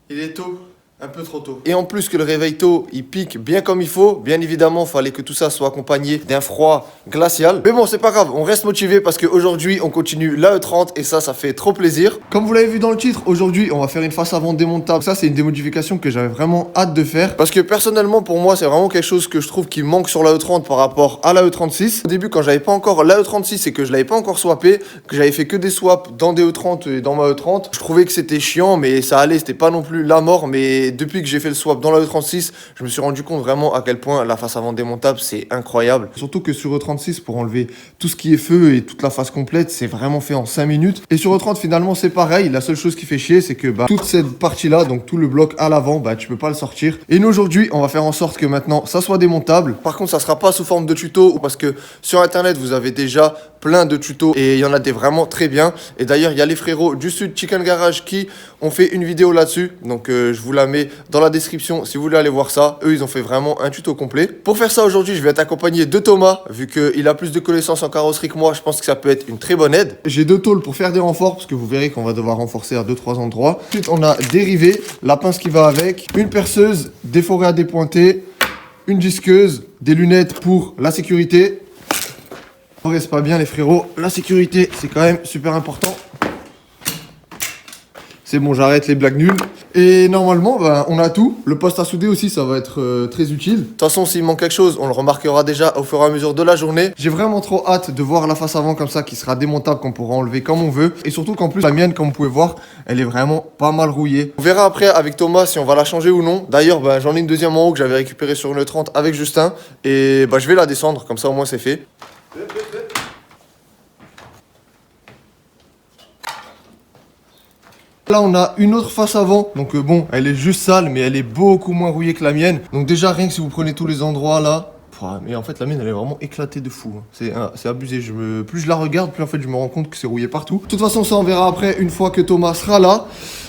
Il est tôt. Un peu trop tôt. Et en plus que le réveil tôt, il pique bien comme il faut. Bien évidemment, il fallait que tout ça soit accompagné d'un froid glacial. Mais bon, c'est pas grave, on reste motivé parce qu'aujourd'hui, on continue l'AE30 et ça fait trop plaisir. Comme vous l'avez vu dans le titre, aujourd'hui, on va faire une face avant démontable. Ça, c'est une démodification que j'avais vraiment hâte de faire. Parce que personnellement, pour moi, c'est vraiment quelque chose que je trouve qui manque sur l'AE30 par rapport à l'AE36. Au début, quand j'avais pas encore l'AE36 et que je l'avais pas encore swappé, que j'avais fait que des swaps dans des E30 et dans ma E30, je trouvais que c'était chiant, mais ça allait, c'était pas non plus la mort, mais depuis que j'ai fait le swap dans la E36, je me suis rendu compte vraiment à quel point la face avant démontable, c'est incroyable. Surtout que sur E36, pour enlever tout ce qui est feu et toute la face complète, c'est vraiment fait en 5 minutes. Et sur E30, finalement, c'est pareil. La seule chose qui fait chier, c'est que toute cette partie-là, donc tout le bloc à l'avant, tu peux pas le sortir. Et nous, aujourd'hui, on va faire en sorte que maintenant, ça soit démontable. Par contre, ça sera pas sous forme de tuto, parce que sur Internet, vous avez déjà plein de tutos et il y en a des vraiment très bien. Et d'ailleurs, il y a les frérots du Sud Chicken Garage qui ont fait une vidéo là-dessus. Donc, je vous la mets dans la description si vous voulez aller voir ça. Eux, ils ont fait vraiment un tuto complet. Pour faire ça aujourd'hui, je vais être accompagné de Thomas. Vu qu'il a plus de connaissances en carrosserie que moi, je pense que ça peut être une très bonne aide. J'ai 2 tôles pour faire des renforts parce que vous verrez qu'on va devoir renforcer à 2-3 endroits. Ensuite, on a des rivets, la pince qui va avec, une perceuse, des forêts à dépointer, une disqueuse, des lunettes pour la sécurité. On reste pas bien les frérots, la sécurité c'est quand même super important. C'est bon, j'arrête les blagues nulles. Et normalement, on a tout. Le poste à souder aussi, ça va être très utile. De toute façon, s'il manque quelque chose, on le remarquera déjà au fur et à mesure de la journée. J'ai vraiment trop hâte de voir la face avant comme ça, qui sera démontable, qu'on pourra enlever comme on veut. Et surtout qu'en plus, la mienne, comme vous pouvez voir, elle est vraiment pas mal rouillée. On verra après avec Thomas si on va la changer ou non. D'ailleurs, j'en ai une deuxième en haut que j'avais récupérée sur une 30 avec Justin. Et je vais la descendre, comme ça au moins c'est fait. Là, on a une autre face avant. Donc bon, elle est juste sale, mais elle est beaucoup moins rouillée que la mienne. Donc déjà, rien que si vous prenez tous les endroits là... Mais en fait, la mienne, elle est vraiment éclatée de fou. C'est abusé. Plus je la regarde, plus en fait, je me rends compte que c'est rouillé partout. De toute façon, ça, on verra après, une fois que Thomas sera là.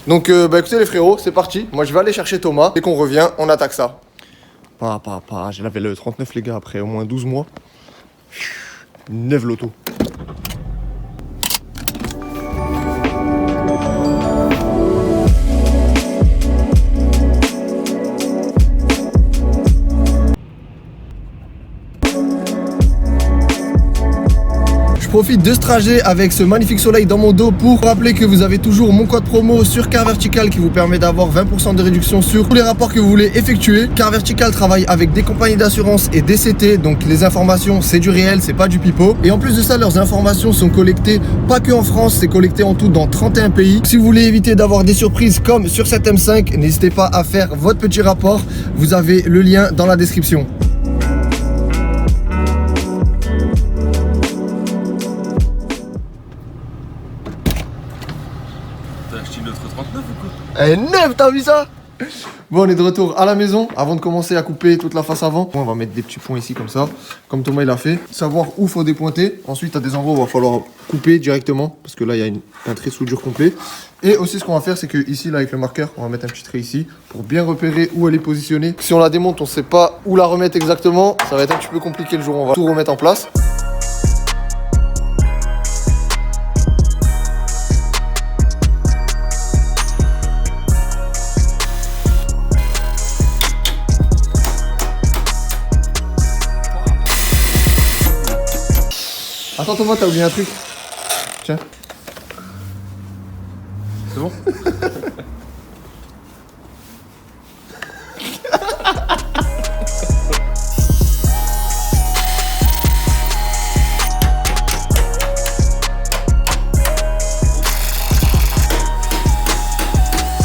Donc, écoutez les frérots, c'est parti. Moi, je vais aller chercher Thomas. Dès qu'on revient, on attaque ça. J'ai lavé le 39, les gars, après au moins 12 mois. 9 loto. Je profite de ce trajet avec ce magnifique soleil dans mon dos pour rappeler que vous avez toujours mon code promo sur Car Vertical qui vous permet d'avoir 20% de réduction sur tous les rapports que vous voulez effectuer. Car Vertical travaille avec des compagnies d'assurance et des CT, donc les informations c'est du réel, c'est pas du pipeau. Et en plus de ça, leurs informations sont collectées pas que en France, c'est collecté en tout dans 31 pays. Si vous voulez éviter d'avoir des surprises comme sur cette M5, n'hésitez pas à faire votre petit rapport. Vous avez le lien dans la description. T'as acheté une autre 39 ou quoi? Elle est neuve, t'as vu ça? Bon, on est de retour à la maison. Avant de commencer à couper toute la face avant, on va mettre des petits points ici comme ça, comme Thomas il a fait. Savoir où faut dépointer. Ensuite, à des endroits où il va falloir couper directement, parce que là, il y a un trait soudure complet. Et aussi, ce qu'on va faire, c'est que ici, là, avec le marqueur, on va mettre un petit trait ici pour bien repérer où elle est positionnée. Si on la démonte, on sait pas où la remettre exactement. Ça va être un petit peu compliqué le jour où on va tout remettre en place. Attends Thomas, t'as oublié un truc. Tiens. C'est bon?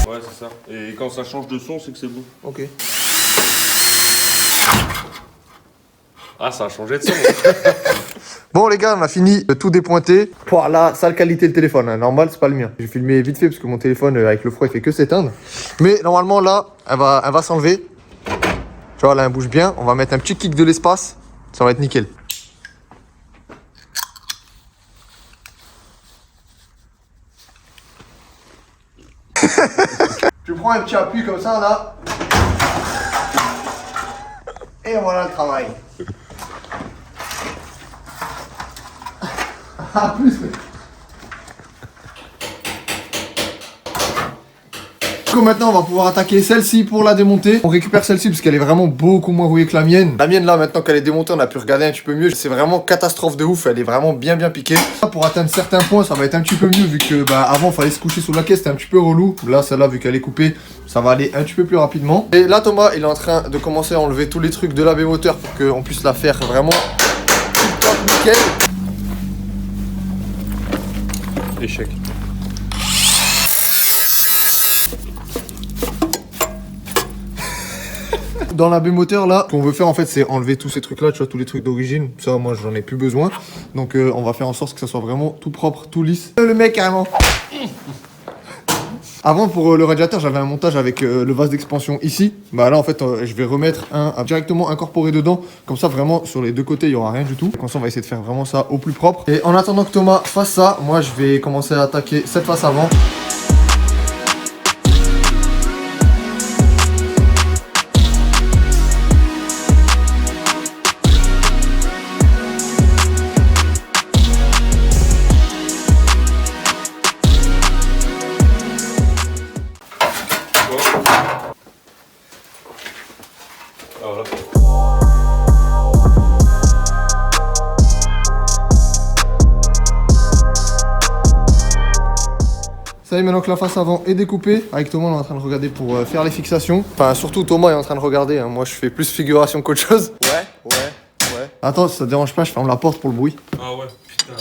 Ouais, c'est ça. Et quand ça change de son, c'est que c'est bon. Ok. Ah, ça a changé de son. Bon les gars, on a fini de tout dépointer. Là, sale qualité le téléphone, hein. Normal, c'est pas le mien. J'ai filmé vite fait parce que mon téléphone avec le froid il fait que s'éteindre. Mais normalement là, elle va s'enlever. Tu vois, là elle bouge bien. On va mettre un petit kick de l'espace. Ça va être nickel. Tu prends un petit appui comme ça là. Et voilà le travail. Ah, plus. Du coup maintenant on va pouvoir attaquer celle-ci pour la démonter. On récupère celle-ci parce qu'elle est vraiment beaucoup moins rouillée que la mienne. La mienne là maintenant qu'elle est démontée on a pu regarder un petit peu mieux. C'est vraiment catastrophe de ouf, elle est vraiment bien piquée. Pour atteindre certains points ça va être un petit peu mieux vu que bah avant fallait se coucher sous la caisse, c'était un petit peu relou. Là celle-là vu qu'elle est coupée ça va aller un petit peu plus rapidement. Et là Thomas il est en train de commencer à enlever tous les trucs de la B-moteur pour qu'on puisse la faire vraiment tip-top nickel. Échec. Dans la B-moteur là, ce qu'on veut faire en fait c'est enlever tous ces trucs là, tu vois, tous les trucs d'origine. Ça moi j'en ai plus besoin. Donc on va faire en sorte que ça soit vraiment tout propre, tout lisse. Le mec carrément. Avant pour le radiateur j'avais un montage avec le vase d'expansion ici. Bah là en fait je vais remettre directement incorporé dedans. Comme ça vraiment sur les deux côtés il n'y aura rien du tout. Comme ça on va essayer de faire vraiment ça au plus propre. Et en attendant que Thomas fasse ça, moi je vais commencer à attaquer cette face avant. Voilà. Ça y est, maintenant que la face avant est découpée, avec Thomas on est en train de regarder pour faire les fixations. Enfin surtout Thomas est en train de regarder, hein. Moi je fais plus figuration qu'autre chose. Ouais. Attends, si ça te dérange pas, je ferme la porte pour le bruit. Ah ouais, putain.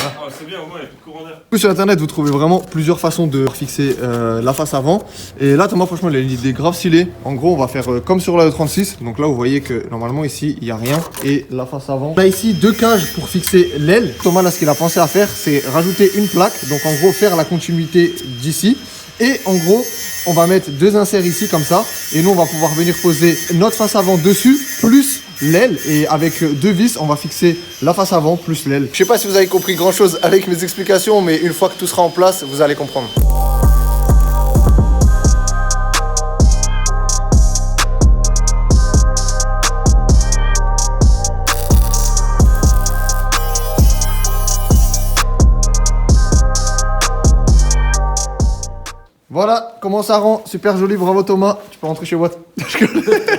Ah c'est bien, au moins il n'y a plus de courant d'air. Sur internet vous trouvez vraiment plusieurs façons de fixer la face avant. Et là Thomas franchement il a une idée grave stylée. En gros on va faire comme sur la E36. Donc là vous voyez que normalement ici il n'y a rien. Et la face avant, on a ici deux cages pour fixer l'aile. Thomas là ce qu'il a pensé à faire c'est rajouter une plaque. Donc en gros faire la continuité d'ici. Et en gros on va mettre deux inserts ici comme ça. Et nous on va pouvoir venir poser notre face avant dessus plus l'aile. Et avec deux vis on va fixer la face avant plus l'aile. Je sais pas si vous avez compris grand chose avec mes explications, mais une fois que tout sera en place vous allez comprendre. Voilà comment ça rend, super joli, bravo Thomas, tu peux rentrer chez Watt.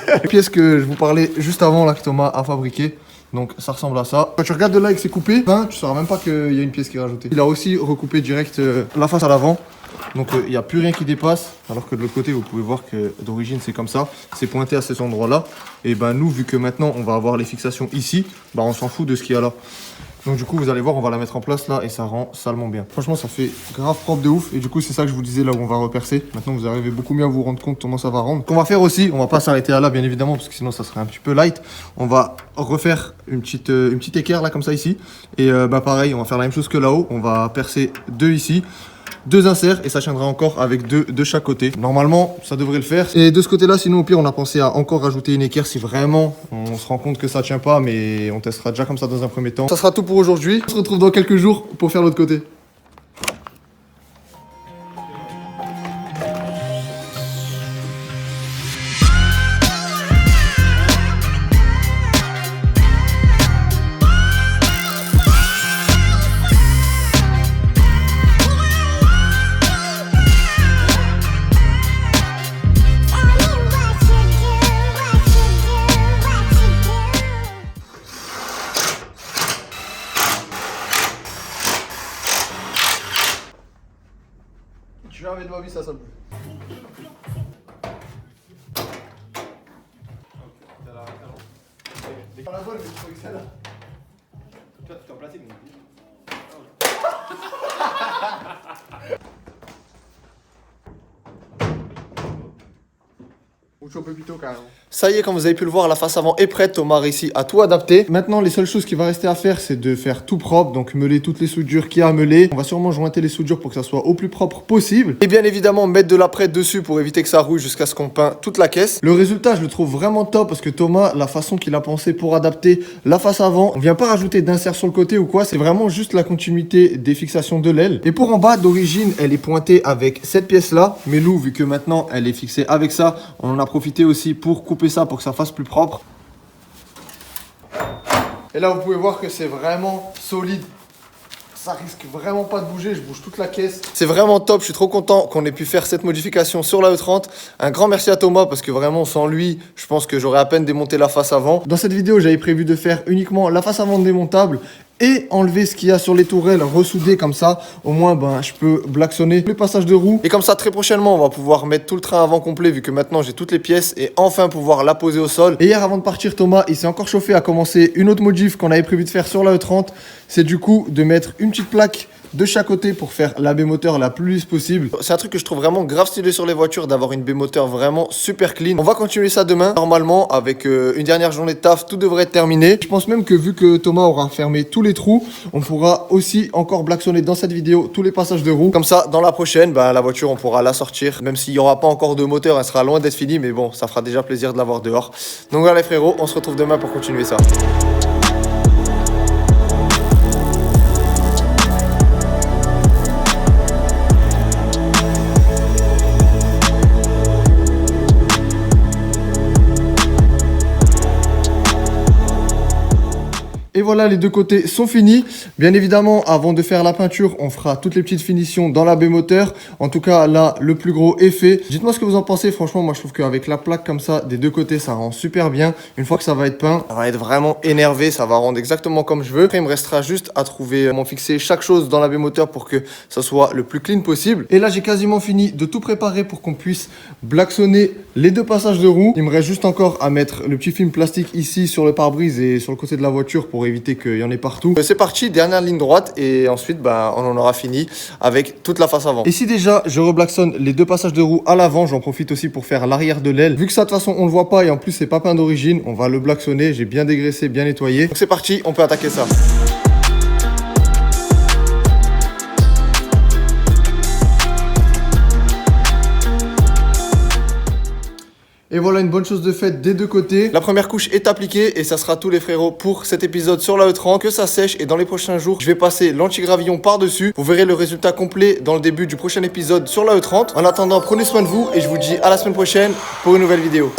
La pièce que je vous parlais juste avant là que Thomas a fabriqué, donc ça ressemble à ça. Quand tu regardes de là et que c'est coupé, ben, tu sauras même pas qu'il y a une pièce qui est rajoutée. Il a aussi recoupé direct la face à l'avant, donc il n'y a plus rien qui dépasse, alors que de l'autre côté vous pouvez voir que d'origine c'est comme ça, c'est pointé à cet endroit là. Et ben nous vu que maintenant on va avoir les fixations ici, ben on s'en fout de ce qu'il y a là. Donc du coup vous allez voir on va la mettre en place là et ça rend salement bien. Franchement ça fait grave propre de ouf et du coup c'est ça que je vous disais là où on va repercer. Maintenant vous arrivez beaucoup mieux à vous rendre compte comment ça va rendre. Ce qu'on va faire aussi, on va pas s'arrêter à là bien évidemment parce que sinon ça serait un petit peu light. On va refaire une petite équerre là comme ça ici. Et bah pareil on va faire la même chose que là-haut. On va percer deux ici. Deux inserts et ça tiendra encore avec deux de chaque côté. Normalement ça devrait le faire. Et de ce côté là sinon au pire on a pensé à encore rajouter une équerre si vraiment on se rend compte que ça tient pas, mais on testera déjà comme ça dans un premier temps. Ça sera tout pour aujourd'hui. On se retrouve dans quelques jours pour faire l'autre côté. Jamais de ma vie ça bouge. La bonne, mais je que ça là. Toi, tu t'en places, Ça y est, comme vous avez pu le voir, la face avant est prête. Thomas a réussi à tout adapter. Maintenant, les seules choses qui va rester à faire, c'est de faire tout propre. Donc, meuler toutes les soudures qu'il y a à meuler. On va sûrement jointer les soudures pour que ça soit au plus propre possible. Et bien évidemment, mettre de la prête dessus pour éviter que ça rouille jusqu'à ce qu'on peint toute la caisse. Le résultat, je le trouve vraiment top parce que Thomas, la façon qu'il a pensé pour adapter la face avant, on vient pas rajouter d'insert sur le côté ou quoi. C'est vraiment juste la continuité des fixations de l'aile. Et pour en bas, d'origine, elle est pointée avec cette pièce-là. Mais nous, vu que maintenant, elle est fixée avec ça, on en a profité aussi pour couper ça pour que ça fasse plus propre. Et là vous pouvez voir que c'est vraiment solide. ça risque vraiment pas de bouger, je bouge toute la caisse. C'est vraiment top, je suis trop content qu'on ait pu faire cette modification sur la E30. Un grand merci à Thomas parce que vraiment sans lui, je pense que j'aurais à peine démonté la face avant. Dans cette vidéo, j'avais prévu de faire uniquement la face avant démontable et enlever ce qu'il y a sur les tourelles, ressouder comme ça. Au moins, je peux blacksonner les passages de roues. Et comme ça, très prochainement, on va pouvoir mettre tout le train avant complet vu que maintenant j'ai toutes les pièces et enfin pouvoir la poser au sol. Et hier, avant de partir, Thomas, il s'est encore chauffé à commencer une autre modif qu'on avait prévu de faire sur la E30. C'est du coup de mettre une petite plaque de chaque côté pour faire la baie moteur la plus lisse possible. C'est un truc que je trouve vraiment grave stylé sur les voitures d'avoir une baie moteur vraiment super clean. On va continuer ça demain. Normalement, avec une dernière journée de taf, tout devrait être terminé. Je pense même que vu que Thomas aura fermé tous les trous, on pourra aussi encore blacksonner dans cette vidéo tous les passages de roues. Comme ça, dans la prochaine, la voiture, on pourra la sortir. Même s'il n'y aura pas encore de moteur, elle sera loin d'être finie. Mais bon, ça fera déjà plaisir de l'avoir dehors. Donc voilà les frérots, on se retrouve demain pour continuer ça. Et voilà, les deux côtés sont finis. Bien évidemment, avant de faire la peinture, on fera toutes les petites finitions dans la baie moteur. En tout cas, là, le plus gros est fait. Dites-moi ce que vous en pensez. Franchement, moi, je trouve qu'avec la plaque comme ça, des deux côtés, ça rend super bien. Une fois que ça va être peint, ça va être vraiment énervé. Ça va rendre exactement comme je veux. Après, il me restera juste à trouver comment fixer chaque chose dans la baie moteur pour que ça soit le plus clean possible. Et là, j'ai quasiment fini de tout préparer pour qu'on puisse blacksonner les deux passages de roues. Il me reste juste encore à mettre le petit film plastique ici sur le pare-brise et sur le côté de la voiture pour éviter qu'il y en ait partout. C'est parti, dernière ligne droite et ensuite on en aura fini avec toute la face avant. Et si déjà je reblacksonne les deux passages de roues à l'avant, j'en profite aussi pour faire l'arrière de l'aile. Vu que ça de toute façon on le voit pas et en plus c'est pas peint d'origine, on va le blacksonner, j'ai bien dégraissé, bien nettoyé. Donc c'est parti, on peut attaquer ça. Et voilà une bonne chose de faite des deux côtés. La première couche est appliquée et ça sera tout les frérots pour cet épisode sur la E30. Que ça sèche et dans les prochains jours, je vais passer l'anti-gravillon par-dessus. Vous verrez le résultat complet dans le début du prochain épisode sur la E30. En attendant, prenez soin de vous et je vous dis à la semaine prochaine pour une nouvelle vidéo.